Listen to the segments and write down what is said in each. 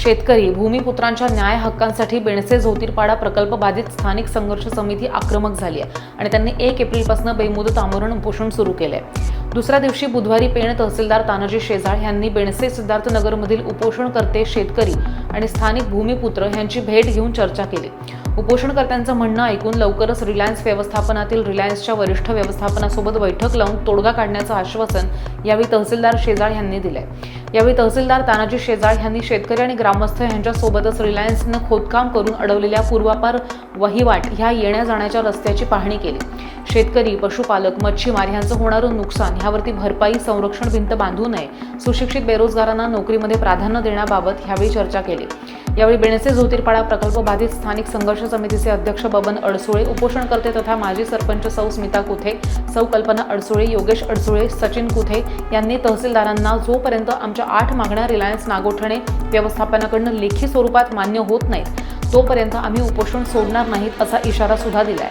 शेतकरी भूमिपुत्रांच्या न्याय हक्कांसाठी बेणसे झोतीरपाडा प्रकल्प बाधित स्थानिक संघर्ष समिती आक्रमक झाली आहे आणि त्यांनी 1 एप्रिलपासून बेमुदत आमरण उपोषण सुरू केले आहे। दुसऱ्या दिवशी बुधवारी पेण तहसीलदार तानाजी शेजाळ यांनी बेणसे सिद्धार्थनगरमधील उपोषणकर्ते शेतकरी आणि स्थानिक भूमिपुत्र यांची भेट घेऊन चर्चा केली। उपोषणकर्त्यांचं म्हणणं ऐकून लवकरच रिलायन्स व्यवस्थापनातील रिलायन्सच्या वरिष्ठ व्यवस्थापनासोबत बैठक लावून तोडगा काढण्याचं आश्वासन यावेळी तहसीलदार शेजाळ यांनी दिलंय। यावेळी तहसीलदार तानाजी शेजाळ यांनी शेतकरी आणि ग्रामस्थ यांच्यासोबतच रिलायन्सनं खोदकाम करून अडवलेल्या पूर्वापार वहिवाट ह्या येण्या जाण्याच्या रस्त्याची पाहणी केली। शेतकरी, पशुपालक, मच्छीमार यांचं होणारं नुकसान ह्यावरती भरपाई, संरक्षण भिंत बांधू नये, सुशिक्षित बेरोजगारांना नोकरीमध्ये प्राधान्य देण्याबाबत ह्यावेळी चर्चा केली। यावेळी बेणसे झोतीरपाडा प्रकल्प बाधित स्थानिक संघर्ष समितीचे अध्यक्ष बबन अडसुळे, उपोषणकर्ते तथा माजी सरपंच सौ स्मिता कुथे, सौ कल्पना अडसुळे, योगेश अडसुळे, सचिन कुथे यांनी तहसीलदारांना जोपर्यंत आमच्या 8 मागण्या रिलायन्स नागोठणे व्यवस्थापनाकडून लेखी स्वरूपात मान्य होत नाहीत तोपर्यंत आम्ही उपोषण सोडणार नाहीत असा इशारा सुद्धा दिलाय।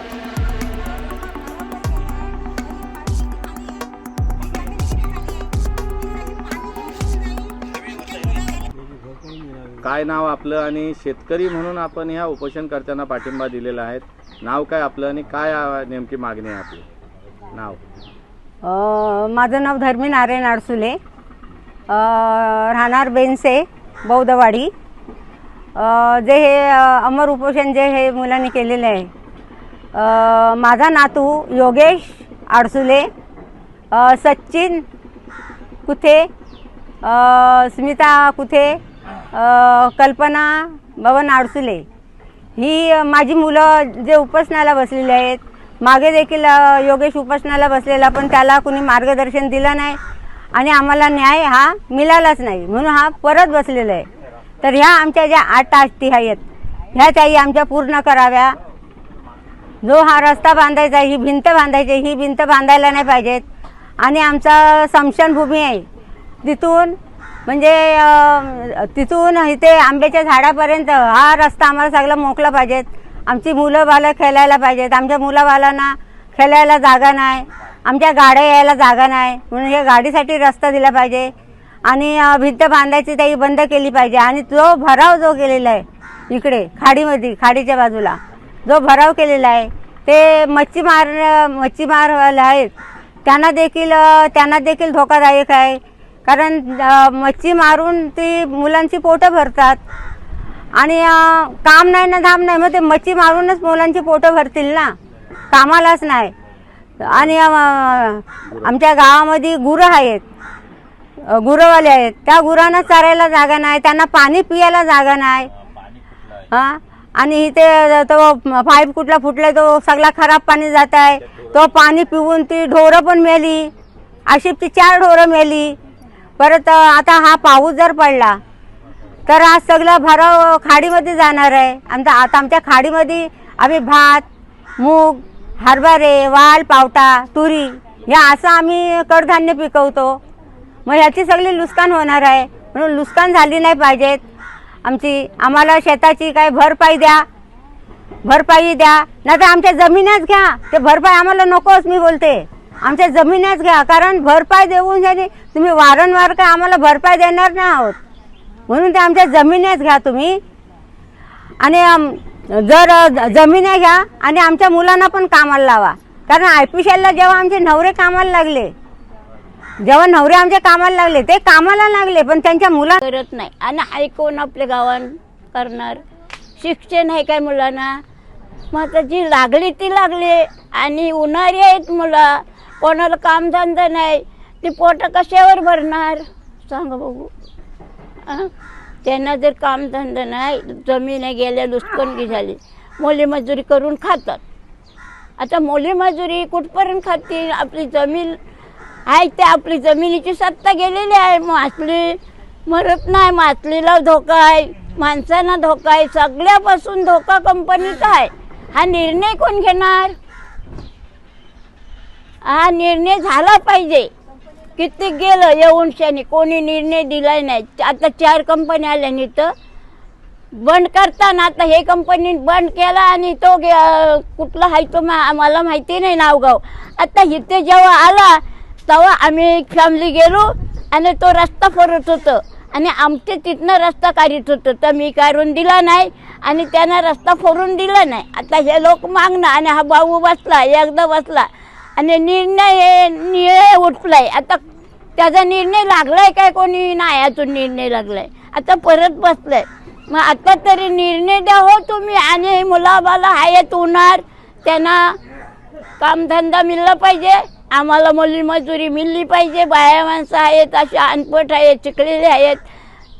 काय नाव आपलं आणि शेतकरी म्हणून आपण ह्या उपोषणकर्त्यांना पाठिंबा दिलेला आहे? नाव काय आपलं आणि काय नेमकी मागणी आहे आपली? नाव? माझं नाव धर्मी नारायण अडसुले, राहणार बेनसे बौद्धवाडी। जे हे अमर उपोषण जे हे मुलांनी केलेले आहे, माझा नातू योगेश अडसुले, सचिन कुथे, स्मिता कुथे, कल्पना बबन अडसुले ही माझी मुलं जे उपोषणाला बसलेले आहेत। मागे देखील योगेश उपोषणाला बसलेला, पण त्याला कुणी मार्गदर्शन दिलं नाही आणि आम्हाला न्याय हा मिळालाच नाही, म्हणून हा परत बसलेला आहे। तर ह्या आमच्या ज्या 8 अटी आहेत ह्या त्याही आमच्या पूर्ण कराव्या। जो हा रस्ता बांधायचा, ही भिंत बांधायची, ही भिंत बांधायला नाही पाहिजेत। आणि आमचा स्मशानभूमी आहे, तिथून म्हणजे तिथून इथे आंब्याच्या झाडापर्यंत हा रस्ता आम्हाला सगळा मोकळा पाहिजेत। आमची मुलं बालं खेळायला पाहिजेत, आमच्या मुलाबालांना खेळायला जागा नाही, आमच्या गाड्या यायला जागा नाही, म्हणून हे गाडीसाठी रस्ता दिला पाहिजे। आणि भिंत बांधायची त्याही बंद केली पाहिजे। आणि जो भराव जो केलेला आहे इकडे खाडीमध्ये, खाडीच्या बाजूला जो भराव केलेला आहे ते मच्छीमारवाले आहेत, त्यांना देखील धोकादायक आहे। कारण मच्छी मारून ती मुलांची पोटं भरतात आणि काम नाही ना धाम नाही, मग ते मच्छी मारूनच मुलांची पोटं भरतील ना, कामालाच नाही। आणि आमच्या गावामध्ये गुरं आहेत, गुरंवाले आहेत, त्या गुरांना चरायला जागा नाही, त्यांना पाणी पियाला जागा नाही। हां, आणि इथे तो पाईप कुठला फुटला, तो सगळा खराब पाणी जात आहे, तो पाणी पिऊन ती ढोरं पण मेली, अशी ती 4 ढोरं मेली। परत आता हा पाऊस जर पडला तर हा सगळा भराव खाडीमध्ये जाणार आहे। आता आमच्या खाडीमध्ये आम्ही भात, मूग, हरभरे, वाल, पावटा, तुरी या असं आम्ही कडधान्य पिकवतो। मग ह्याची सगळी नुकसान होणार आहे, म्हणून नुकसान झाली नाही पाहिजेत आमची। आम्हाला शेताची काय भरपाई द्या, नाही तर आमच्या जमिन्याच घ्या। ते भरपाई आम्हाला नकोच, मी बोलते आमच्या जमिन्याच घ्या, कारण भरपाई देऊन झाली तुम्ही वारंवार काय आम्हाला भरपाई देणार नाही आहोत, म्हणून ते आमच्या जमिन्याच घ्या तुम्ही। आणि जर जमिन्या घ्या आणि आमच्या मुलांना पण कामाला लावा, कारण IPCLला जेव्हा आमचे नवरे कामाला लागले, ते कामाला लागले पण त्यांच्या मुला करत नाही। आणि ऐकून आपल्या गावात करणार शिक्षण आहे काय मुलांना? मग आता जी लागली ती लागली, आणि उन्हाळी आहेत मुलं, कोणाला कामधंदा नाही, ती पोटं कशावर भरणार सांगा बघू? त्यांना जर कामधंदा नाही, जमीन गेल्या लुचपणगी झाली, मोली मजुरी करून खातात। आता मोली मजुरी कुठपर्यंत खातील? आपली जमीन आहे ते, आपली जमिनीची सत्ता गेलेली आहे, मासली मरत नाही, मासलीला धोका आहे, माणसांना धोका आहे, सगळ्यापासून धोका कंपनीचा आहे। हा निर्णय कोण घेणार? हा निर्णय झाला पाहिजे। किती गेलं येऊन शानी, कोणी निर्णय दिलाय नाही। आता 4 कंपन्या आल्या आणि तर बंद करताना आता हे कंपनी बंद केला, आणि तो कुठला आहे तो आम्हाला माहिती नाही नावगाव। आता इथे जेव्हा आला तेव्हा आम्ही फॅमिली गेलो आणि तो रस्ता फरत होतं, आणि आमच्या तिथनं रस्ता काढत होतं तर मी काढून दिला नाही आणि त्यांना रस्ता फोडून दिला नाही. आता हे लोक मागणं आणि हा भाऊ बसला एकदा बसला आणि निर्णय उठलाय. आता त्याचा निर्णय लागलाय काय कोणी नाही अजून निर्णय लागलाय. आता परत बसलाय. मग आता तरी निर्णय द्या हो तुम्ही आणि मुलाबाला आहेत होणार त्यांना कामधंदा मिळला पाहिजे. आम्हाला मुली मजुरी मिळली पाहिजे. बाया माणसं आहेत असे अनपट आहेत शिकलेले आहेत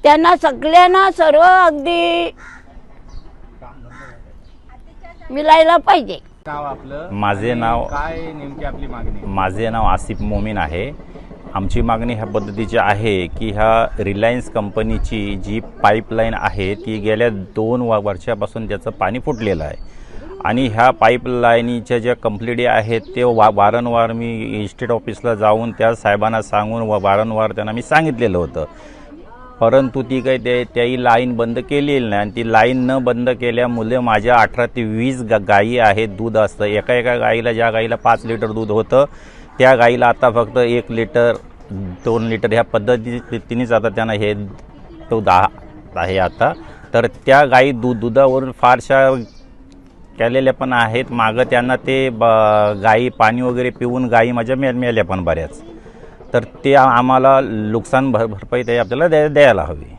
त्यांना सगळ्यांना सर्व अगदी मिळायला पाहिजे. नाव आपलं? माझे नाव काय नेमकी आपली मागणी? माझे नाव आसिफ मोमीन आहे. आमची मागणी ह्या पद्धतीची आहे की ह्या रिलायन्स कंपनीची जी पाईपलाईन आहे ती गेल्या 2 वर्षापासून त्याचं पाणी फुटलेलं आहे आणि ह्या पाईपलाईनीच्या ज्या कंप्लेंटी आहेत ते वारंवार मी इस्टेट ऑफिसला जाऊन त्या साहेबांना सांगून वारंवार त्यांना मी सांगितलेलं होतं. परंतु ती काही त्याही लाईन बंद केलेली नाही आणि ती लाईन न बंद केल्यामुळे माझ्या 18 ते 20 गायी आहेत. दूध असतं एका गाईला, ज्या गाईला 5 लिटर दूध होतं त्या गाईला आता फक्त 1 लिटर 2 लिटर ह्या पद्धतीनेच आता त्यांना हे दूध आहे आता. तर त्या गाई दुधावरून फारशा केलेल्या पण आहेत. मागं त्यांना ते गाई पाणी वगैरे पिऊन गाई माझ्या मेल्या पण बऱ्याच. तर ते आम्हाला नुकसान भरपाई ते आपल्याला द्यायला हवी.